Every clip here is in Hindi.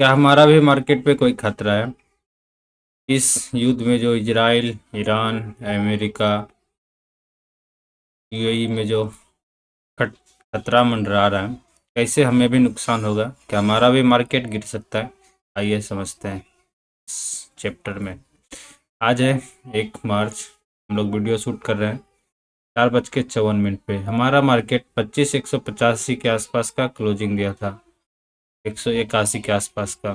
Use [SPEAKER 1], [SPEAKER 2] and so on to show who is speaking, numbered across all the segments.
[SPEAKER 1] क्या हमारा भी मार्केट पे कोई खतरा है? इस युद्ध में जो इजराइल, ईरान, अमेरिका, यूएई में जो खट खतरा मंडरा रहा है, कैसे हमें भी नुकसान होगा? क्या हमारा भी मार्केट गिर सकता है? आइए समझते हैं इस चैप्टर में। आज है 1 मार्च, हम लोग वीडियो शूट कर रहे हैं 4:54 पे। हमारा मार्केट 25,185 के आसपास का क्लोजिंग दिया था, 181 के आसपास का।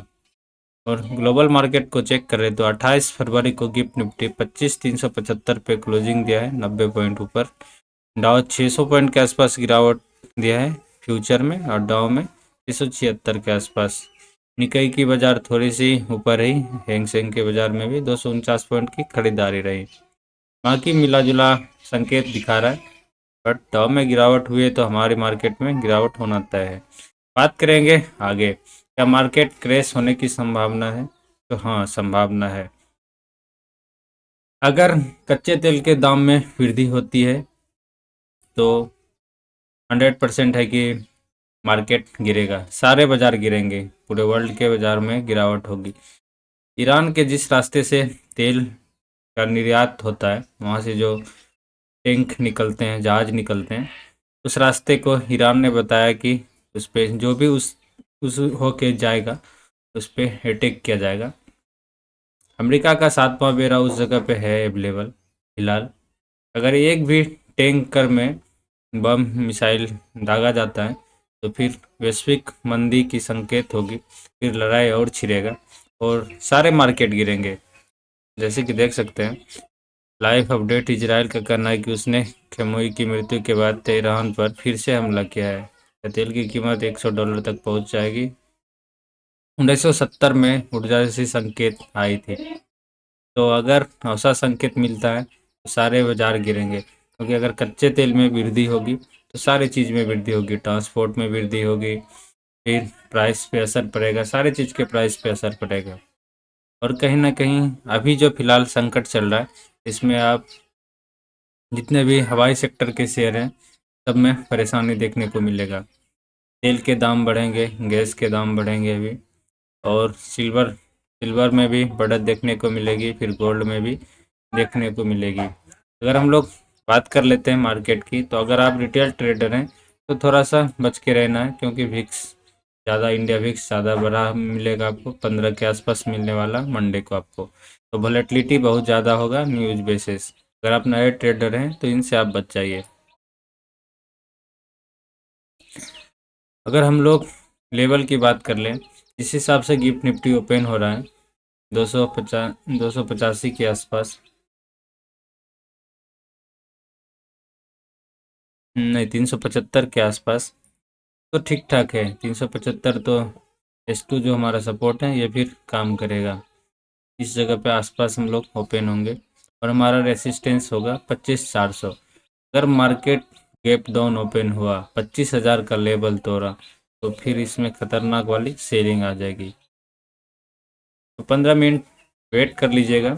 [SPEAKER 1] और ग्लोबल मार्केट को चेक करें तो 28 फरवरी को गिफ्ट निफ्टी 25,375 पे क्लोजिंग दिया है, 90 पॉइंट ऊपर। डाउ 600 पॉइंट के आसपास गिरावट दिया है फ्यूचर में, और डाउ में 376 के आसपास। निकाई की बाजार थोड़ी सी ऊपर रही, हैंग सेंग के बाजार में भी 249 पॉइंट की खरीदारी रही। बाकी मिला जुला संकेत दिखा रहा है, बट डाउ में गिरावट हुई है तो हमारी मार्केट में गिरावट होना तय है। बात करेंगे आगे, क्या मार्केट क्रैश होने की संभावना है? तो हाँ, संभावना है। अगर कच्चे तेल के दाम में वृद्धि होती है तो 100% है कि मार्केट गिरेगा, सारे बाजार गिरेंगे, पूरे वर्ल्ड के बाजार में गिरावट होगी। ईरान के जिस रास्ते से तेल का निर्यात होता है, वहाँ से जो टैंक निकलते हैं, जहाज निकलते हैं, उस रास्ते को ईरान ने बताया कि उस पर जो भी उस होके जाएगा उस पर अटैक किया जाएगा। अमेरिका का 7वां बेड़ा उस जगह पे है अवेलेबल फिलहाल। अगर एक भी टैंकर में बम मिसाइल दागा जाता है तो फिर वैश्विक मंदी की संकेत होगी, फिर लड़ाई और छिड़ेगा और सारे मार्केट गिरेंगे। जैसे कि देख सकते हैं लाइव अपडेट, इजराइल का कहना है कि उसने खमेनी की मृत्यु के बाद तेहरान पर फिर से हमला किया है। तेल की कीमत $100 तक पहुंच जाएगी। 1970 में ऊर्जा जैसी संकेत आई थी, तो अगर ऐसा संकेत मिलता है तो सारे बाजार गिरेंगे, क्योंकि अगर कच्चे तेल में वृद्धि होगी तो सारी चीज़ में वृद्धि होगी, ट्रांसपोर्ट में वृद्धि होगी, फिर प्राइस पे असर पड़ेगा, सारे चीज़ के प्राइस पे असर पड़ेगा। और कहीं ना कहीं अभी जो फिलहाल संकट चल रहा है, इसमें आप जितने भी हवाई सेक्टर के शेयर हैं सब में परेशानी देखने को मिलेगा। तेल के दाम बढ़ेंगे, गैस के दाम बढ़ेंगे अभी, और सिल्वर में भी बढ़त देखने को मिलेगी, फिर गोल्ड में भी देखने को मिलेगी। अगर हम लोग बात कर लेते हैं मार्केट की, तो अगर आप रिटेल ट्रेडर हैं तो थोड़ा सा बच के रहना है, क्योंकि विक्स ज़्यादा, इंडिया विक्स ज़्यादा बड़ा मिलेगा आपको, 15 के आसपास मिलने वाला मंडे को आपको। तो वॉलेटिलिटी बहुत ज़्यादा होगा न्यूज बेसिस। अगर आप नए ट्रेडर हैं तो इनसे आप बच जाइए। अगर हम लोग लेवल की बात कर लें, जिस हिसाब से गिफ्ट निफ्टी ओपन हो रहा है 285 के आसपास, नहीं 375 के आसपास, तो ठीक ठाक है। 375 तो S2 जो हमारा सपोर्ट है ये फिर काम करेगा। इस जगह पे आसपास हम लोग ओपन होंगे, और हमारा रेसिस्टेंस होगा 25,400। अगर मार्केट गैप डाउन ओपन हुआ, 25,000 का लेवल तोड़ा, तो फिर इसमें खतरनाक वाली सेलिंग आ जाएगी। तो 15 मिनट वेट कर लीजिएगा,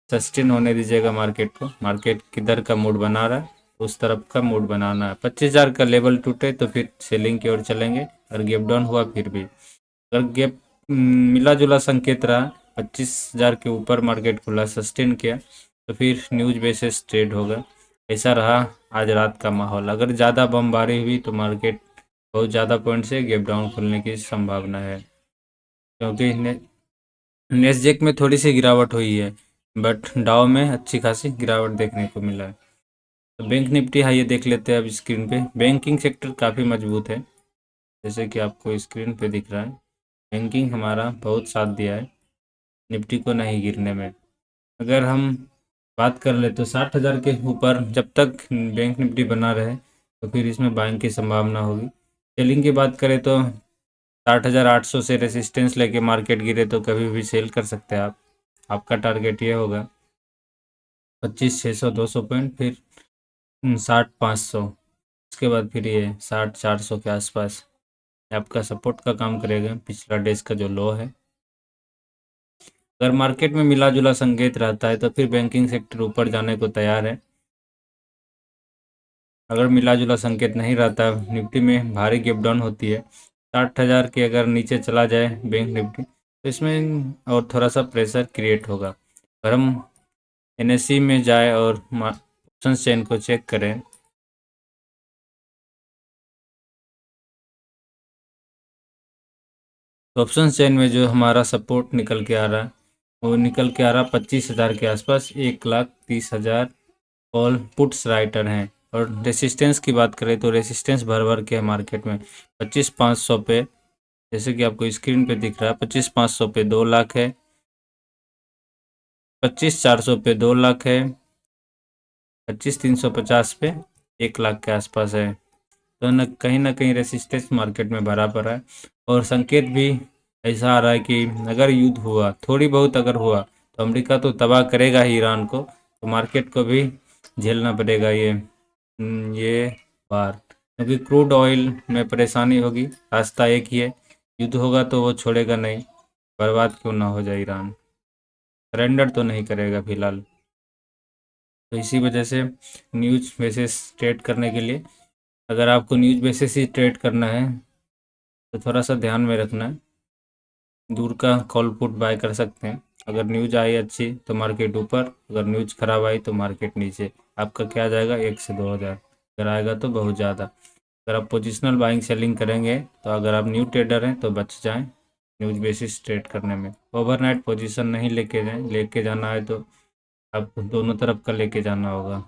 [SPEAKER 1] सस्टेन होने दीजिएगा मार्केट को। मार्केट किधर का मूड बना रहा है उस तरफ का मूड बनाना है। 25,000 का लेवल टूटे तो फिर सेलिंग की ओर चलेंगे, और गैप डाउन हुआ फिर भी, अगर गैप मिला जुला संकेत रहा, 25,000 के ऊपर मार्केट खुला, सस्टेन किया, तो फिर न्यूज बेसिस ट्रेड होगा। ऐसा रहा आज रात का माहौल। अगर ज़्यादा बमबारी हुई तो मार्केट बहुत ज़्यादा पॉइंट से गैप डाउन खुलने की संभावना है, क्योंकि नेस्डेक में थोड़ी सी गिरावट हुई है, बट डाउ में अच्छी खासी गिरावट देखने को मिला है। तो बैंक निफ्टी हाई देख लेते हैं अब स्क्रीन पे। बैंकिंग सेक्टर काफ़ी मजबूत है, जैसे कि आपको स्क्रीन पे दिख रहा है। बैंकिंग हमारा बहुत साथ दिया है निफ्टी को नहीं गिरने में। अगर हम बात कर ले तो 60,000 के ऊपर जब तक बैंक निफ्टी बना रहे तो फिर इसमें बाइंग की संभावना होगी। सेलिंग की बात करें तो 60,800 से रेसिस्टेंस लेके मार्केट गिरे तो कभी भी सेल कर सकते हैं आप। आपका टारगेट ये होगा 25,600 200 पॉइंट, फिर 60,500, उसके बाद फिर ये 60,400 के आसपास आपका सपोर्ट का काम करेगा, पिछला डेज का जो लो है। अगर मार्केट में मिला जुला संकेत रहता है तो फिर बैंकिंग सेक्टर ऊपर जाने को तैयार है। अगर मिला जुला संकेत नहीं रहता, निफ्टी में भारी गैप डाउन होती है, 60,000 के अगर नीचे चला जाए बैंक निफ्टी तो इसमें और थोड़ा सा प्रेशर क्रिएट होगा। अगर हम एनएससी में जाए और ऑप्शन चेन को चेक करें तो ऑप्शन चेन में जो हमारा सपोर्ट निकल के आ रहा है वो निकल के आ रहा 25,000 के आसपास, 1,30,000 ऑल पुट्स राइटर हैं। और रेसिस्टेंस की बात करें तो रेसिस्टेंस भर भर के है मार्केट में 25,500 पे, जैसे कि आपको स्क्रीन पे दिख रहा है 25,500 पे 2 लाख है, 25,400 पे 2 लाख है, 25,350 पे 1 लाख के आसपास है। तो न कहीं रेसिस्टेंस मार्केट में भरा पड़ा है और संकेत भी ऐसा आ रहा है कि अगर युद्ध हुआ, थोड़ी बहुत अगर हुआ तो अमेरिका तो तबाह करेगा ही ईरान को, तो मार्केट को भी झेलना पड़ेगा ये बार, क्योंकि क्रूड ऑयल में परेशानी होगी। रास्ता एक ही है, युद्ध होगा तो वो छोड़ेगा नहीं, बर्बाद क्यों ना हो जाए ईरान, सरेंडर तो नहीं करेगा फिलहाल। तो इसी वजह से न्यूज़ बेसिस ट्रेड करने के लिए, अगर आपको न्यूज़ बेसिस ही ट्रेड करना है तो थोड़ा सा ध्यान में रखना है, दूर का कॉल पुट बाय कर सकते हैं। अगर न्यूज़ आई अच्छी तो मार्केट ऊपर, अगर न्यूज़ खराब आई तो मार्केट नीचे। आपका क्या जाएगा 1 से 2 हज़ार, अगर आएगा तो बहुत ज़्यादा। अगर आप पोजिशनल बाइंग सेलिंग करेंगे तो अगर आप न्यू ट्रेडर हैं तो बच जाएं न्यूज़ बेसिस ट्रेड करने में। ओवरनाइट पोजीशन नहीं लेके जाएं, लेके जाना है तो आपको दोनों तरफ का लेके जाना होगा।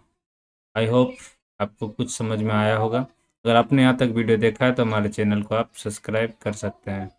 [SPEAKER 1] आई होप आपको कुछ समझ में आया होगा। अगर आपने यहाँ तक वीडियो देखा है तो हमारे चैनल को आप सब्सक्राइब कर सकते हैं।